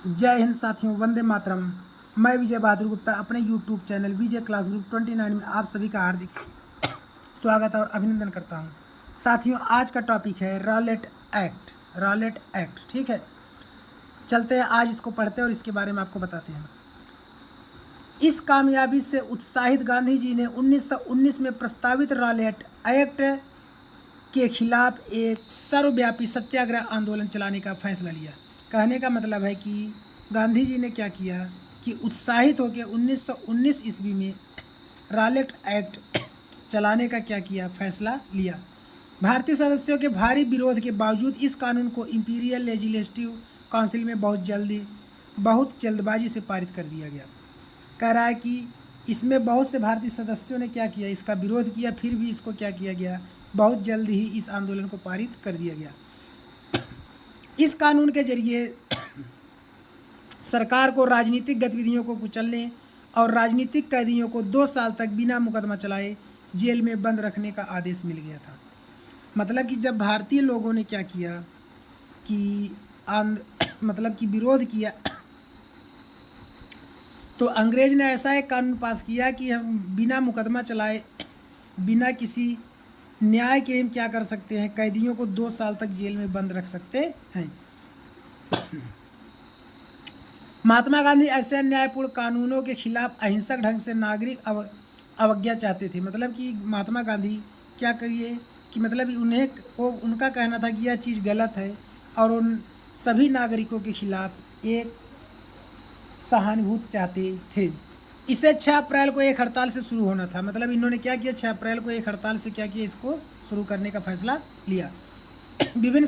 जय हिंद साथियों, वंदे मातरम। मैं विजय बहादुर गुप्ता अपने यूट्यूब चैनल विजय क्लास ग्रुप 29 में आप सभी का हार्दिक स्वागत और अभिनंदन करता हूं। साथियों, आज का टॉपिक है रॉलेट एक्ट। रॉलेट एक्ट, ठीक है। चलते हैं, आज इसको पढ़ते हैं और इसके बारे में आपको बताते हैं। इस कामयाबी से उत्साहित गांधी जी ने 1919 में प्रस्तावित रॉलेट एक्ट के खिलाफ एक सर्वव्यापी सत्याग्रह आंदोलन चलाने का फैसला लिया। कहने का मतलब है कि गांधी जी ने क्या किया कि उत्साहित होकर 1919 ईस्वी में रॉलेट एक्ट चलाने का क्या किया, फैसला लिया। भारतीय सदस्यों के भारी विरोध के बावजूद इस कानून को इंपीरियल लेजिस्लेटिव काउंसिल में बहुत जल्दबाजी से पारित कर दिया गया। कह रहा है कि इसमें बहुत से भारतीय सदस्यों ने क्या किया, इसका विरोध किया, फिर भी इसको क्या किया गया, बहुत जल्द ही इस आंदोलन को पारित कर दिया गया। इस कानून के जरिए सरकार को राजनीतिक गतिविधियों को कुचलने और राजनीतिक कैदियों को 2 साल तक बिना मुकदमा चलाए जेल में बंद रखने का आदेश मिल गया था। मतलब कि जब भारतीय लोगों ने क्या किया कि मतलब कि विरोध किया, तो अंग्रेज ने ऐसा एक कानून पास किया कि हम बिना मुकदमा चलाए, बिना किसी न्याय के हम क्या कर सकते हैं, कैदियों को 2 साल तक जेल में बंद रख सकते हैं। महात्मा गांधी ऐसे अन्यायपूर्ण कानूनों के खिलाफ अहिंसक ढंग से नागरिक अवज्ञा चाहते थे। मतलब कि महात्मा गांधी क्या करिए कि मतलब उनका कहना था कि यह चीज़ गलत है और उन सभी नागरिकों के खिलाफ एक सहानुभूति चाहते थे। इसे 6 अप्रैल को एक हड़ताल से शुरू होना था। मतलब इन्होंने क्या किया, 6 अप्रैल को एक हड़ताल से क्या किया, इसको शुरू करने का फैसला लिया। विभिन्न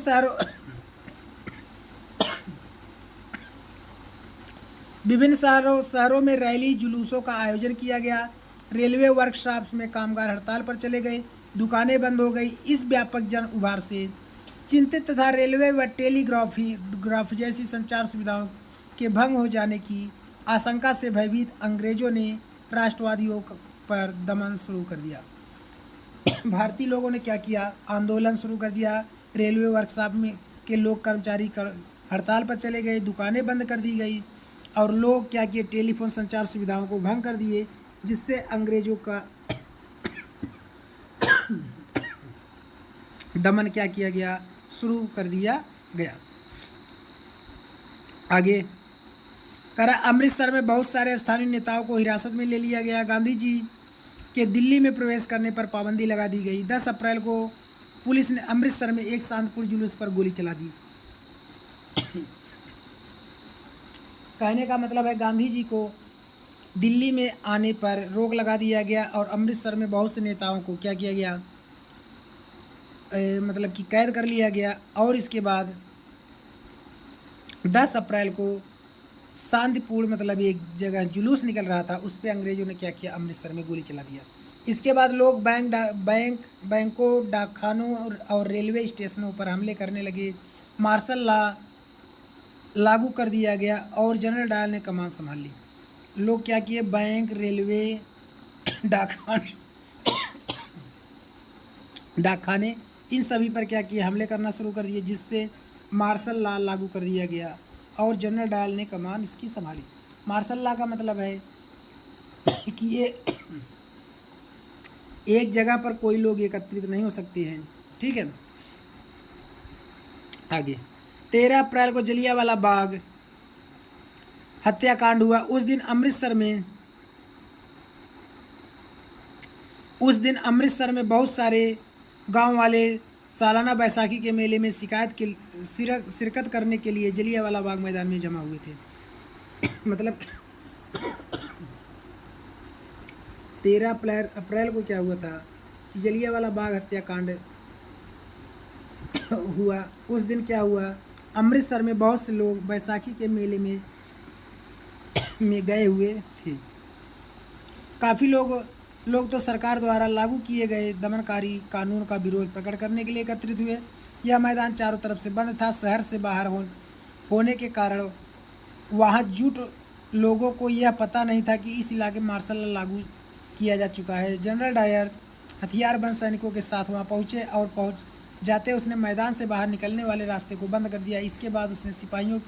शहरों में रैली जुलूसों का आयोजन किया गया। रेलवे वर्कशॉप्स में कामगार हड़ताल पर चले गए, दुकानें बंद हो गई। इस व्यापक जन उभार से चिंतित तथा रेलवे व टेलीग्राफ जैसी संचार सुविधाओं के भंग हो जाने की आशंका से भयभीत अंग्रेजों ने राष्ट्रवादियों पर दमन शुरू कर दिया। भारतीय लोगों ने क्या किया, आंदोलन शुरू कर दिया। रेलवे वर्कशॉप में के लोग कर्मचारी हड़ताल पर चले गए, दुकानें बंद कर दी गई और लोग क्या किए, टेलीफोन संचार सुविधाओं को भंग कर दिए, जिससे अंग्रेजों का दमन क्या किया गया, शुरू कर दिया गया। आगे करा, अमृतसर में बहुत सारे स्थानीय नेताओं को हिरासत में ले लिया गया। गांधी जी के दिल्ली में प्रवेश करने पर पाबंदी लगा दी गई। 10 अप्रैल को पुलिस ने अमृतसर में एक शांतिपूर्ण जुलूस पर गोली चला दी। कहने का मतलब है गांधी जी को दिल्ली में आने पर रोक लगा दिया गया और अमृतसर में बहुत से नेताओं को क्या किया गया, मतलब कि कैद कर लिया गया। और इसके बाद 10 अप्रैल को शांतिपूर्ण मतलब एक जगह जुलूस निकल रहा था, उस पर अंग्रेजों ने क्या किया, अमृतसर में गोली चला दिया। इसके बाद लोग बैंकों, डाकखानों और रेलवे स्टेशनों पर हमले करने लगे। मार्शल लॉ लागू कर दिया गया और जनरल डायल ने कमान संभाल ली। लोग क्या किए, बैंक, रेलवे, डाकखाने इन सभी पर क्या किए, हमले करना शुरू कर दिए, जिससे मार्शल लॉ लागू कर दिया गया और जनरल डायल ने कमान इसकी संभाली। मार्शल लॉ का मतलब है कि ये एक जगह पर कोई लोग एकत्रित नहीं हो सकते हैं, ठीक है। आगे 13 अप्रैल को जलियांवाला बाग हत्याकांड हुआ। उस दिन अमृतसर में बहुत सारे गांव वाले सालाना बैसाखी के मेले में शिरकत करने के लिए जलियांवाला बाग मैदान में जमा हुए थे। मतलब 13 अप्रैल को क्या हुआ था कि जलियांवाला बाग हत्याकांड हुआ। उस दिन क्या हुआ, अमृतसर में बहुत से लोग बैसाखी के मेले में गए हुए थे। काफ़ी लोग तो सरकार द्वारा लागू किए गए दमनकारी कानून का विरोध प्रकट करने के लिए एकत्रित हुए। यह मैदान चारों तरफ से बंद था। शहर से बाहर होने के कारण वहाँ जुट लोगों को यह पता नहीं था कि इस इलाके में मार्शल लॉ लागू किया जा चुका है। जनरल डायर हथियारबंद सैनिकों के साथ वहाँ पहुँचे और पहुँच जाते उसने मैदान से बाहर निकलने वाले रास्ते को बंद कर दिया। इसके बाद उसने सिपाहियों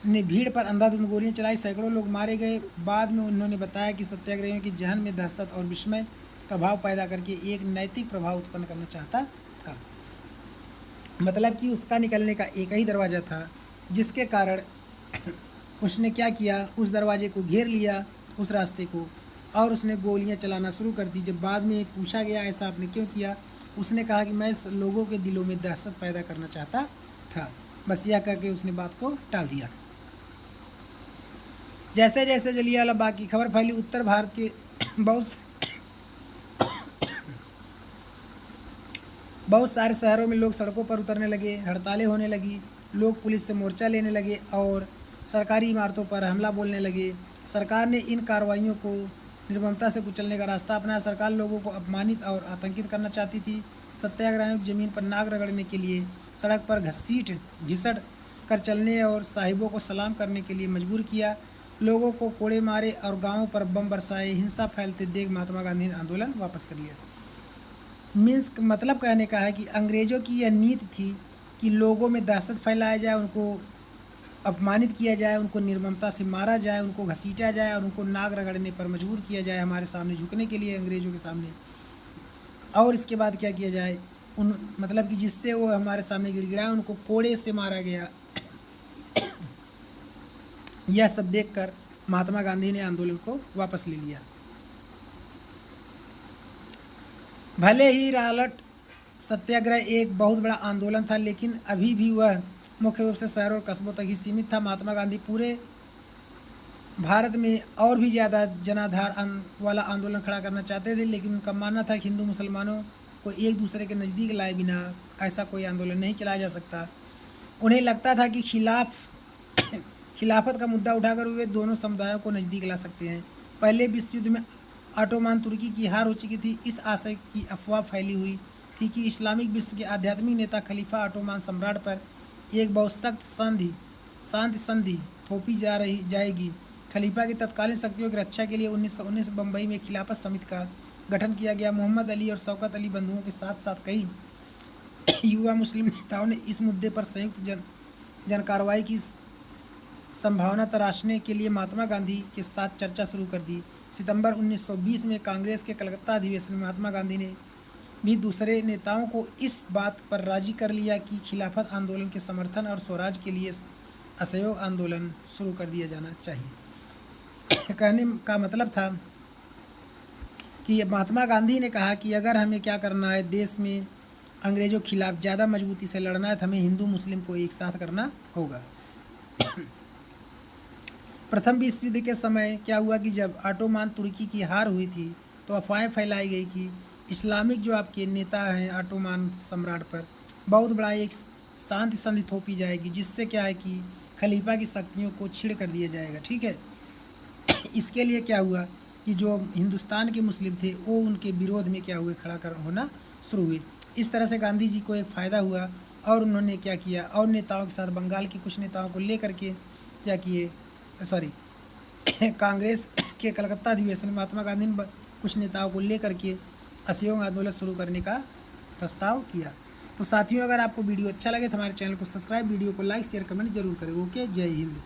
ने भीड़ पर अंधाधुंध गोलियां चलाई, सैकड़ों लोग मारे गए। बाद में उन्होंने बताया कि सत्याग्रहियों की जहन में दहशत और विस्मय का भाव पैदा करके एक नैतिक प्रभाव उत्पन्न करना चाहता था। मतलब कि उसका निकलने का एक ही दरवाज़ा था, जिसके कारण उसने क्या किया, उस दरवाजे को घेर लिया, उस रास्ते को, और उसने गोलियां चलाना शुरू कर दी। जब बाद में पूछा गया ऐसा आपने क्यों किया, उसने कहा कि मैं लोगों के दिलों में दहशत पैदा करना चाहता था। बस यह कह के उसने बात को टाल दिया। जैसे जैसे जलियांवाला बाग की खबर फैली, उत्तर भारत के बहुत सारे शहरों में लोग सड़कों पर उतरने लगे, हड़तालें होने लगी, लोग पुलिस से मोर्चा लेने लगे और सरकारी इमारतों पर हमला बोलने लगे। सरकार ने इन कार्रवाइयों को निर्ममता से कुचलने का रास्ता अपनाया। सरकार लोगों को अपमानित और आतंकित करना चाहती थी। सत्याग्रहियों की ज़मीन पर नाक रगड़ने के लिए, सड़क पर घसीट कर चलने और साहिबों को सलाम करने के लिए मजबूर किया। लोगों को कोड़े मारे और गाँवों पर बम बरसाए। हिंसा फैलते देख महात्मा गांधी ने आंदोलन वापस कर लिया। मीन्स मतलब कहने का है कि अंग्रेज़ों की यह नीति थी कि लोगों में दहशत फैलाया जाए, उनको अपमानित किया जाए, उनको निर्ममता से मारा जाए, उनको घसीटा जाए और उनको नाक रगड़ने पर मजबूर किया जाए हमारे सामने झुकने के लिए, अंग्रेज़ों के सामने। और इसके बाद क्या किया जाए, मतलब कि जिससे वो हमारे सामने गिड़गिड़ाए, उनको कोड़े से मारा गया। यह सब देखकर महात्मा गांधी ने आंदोलन को वापस ले लिया। भले ही रॉलेट सत्याग्रह एक बहुत बड़ा आंदोलन था, लेकिन अभी भी वह मुख्य रूप से शहरों और कस्बों तक ही सीमित था। महात्मा गांधी पूरे भारत में और भी ज़्यादा जनाधार वाला आंदोलन खड़ा करना चाहते थे, लेकिन उनका मानना था कि हिंदू मुसलमानों को एक दूसरे के नज़दीक लाए बिना ऐसा कोई आंदोलन नहीं चलाया जा सकता। उन्हें लगता था कि खिलाफत का मुद्दा उठाकर वे दोनों समुदायों को नज़दीक ला सकते हैं। पहले विश्व युद्ध में ऑटोमान तुर्की की हार हो चुकी थी। इस आशय की अफवाह फैली हुई थी कि इस्लामिक विश्व के आध्यात्मिक नेता खलीफा ऑटोमान सम्राट पर एक बहुत सख्त शांति संधि थोपी जाएगी। खलीफा की तत्कालीन शक्तियों की रक्षा के लिए 1919 बम्बई में खिलाफत समिति का गठन किया गया। मोहम्मद अली और शौकत अली बंधुओं के साथ साथ कई युवा मुस्लिम नेताओं ने इस मुद्दे पर संयुक्त जन कार्रवाई की संभावना तराशने के लिए महात्मा गांधी के साथ चर्चा शुरू कर दी। सितंबर 1920 में कांग्रेस के कलकत्ता अधिवेशन में महात्मा गांधी ने भी दूसरे नेताओं को इस बात पर राजी कर लिया कि खिलाफत आंदोलन के समर्थन और स्वराज के लिए असहयोग आंदोलन शुरू कर दिया जाना चाहिए। कहने का मतलब था कि महात्मा गांधी ने कहा कि अगर हमें क्या करना है, देश में अंग्रेज़ों के खिलाफ ज़्यादा मजबूती से लड़ना है, तो हमें हिंदू मुस्लिम को एक साथ करना होगा। प्रथम विश्व युद्ध के समय क्या हुआ कि जब ऑटोमान तुर्की की हार हुई थी, तो अफवाहें फैलाई गई कि इस्लामिक जो आपके नेता हैं ऑटोमान सम्राट पर बहुत बड़ा एक शांति संधि थोपी जाएगी, जिससे क्या है कि खलीफा की शक्तियों को छीड़ कर दिया जाएगा। ठीक है, इसके लिए क्या हुआ कि जो हिंदुस्तान के मुस्लिम थे वो उनके विरोध में क्या हुए, खड़ा कर होना शुरू हुए। इस तरह से गांधी जी को एक फ़ायदा हुआ और उन्होंने क्या किया, और नेताओं के साथ बंगाल के कुछ नेताओं को ले करके क्या किए, कांग्रेस के कलकत्ता अधिवेशन में महात्मा गांधी ने कुछ नेताओं को लेकर के असहयोग आंदोलन शुरू करने का प्रस्ताव किया। तो साथियों, अगर आपको वीडियो अच्छा लगे तो हमारे चैनल को सब्सक्राइब, वीडियो को लाइक शेयर कमेंट जरूर करें। ओके, जय हिंद।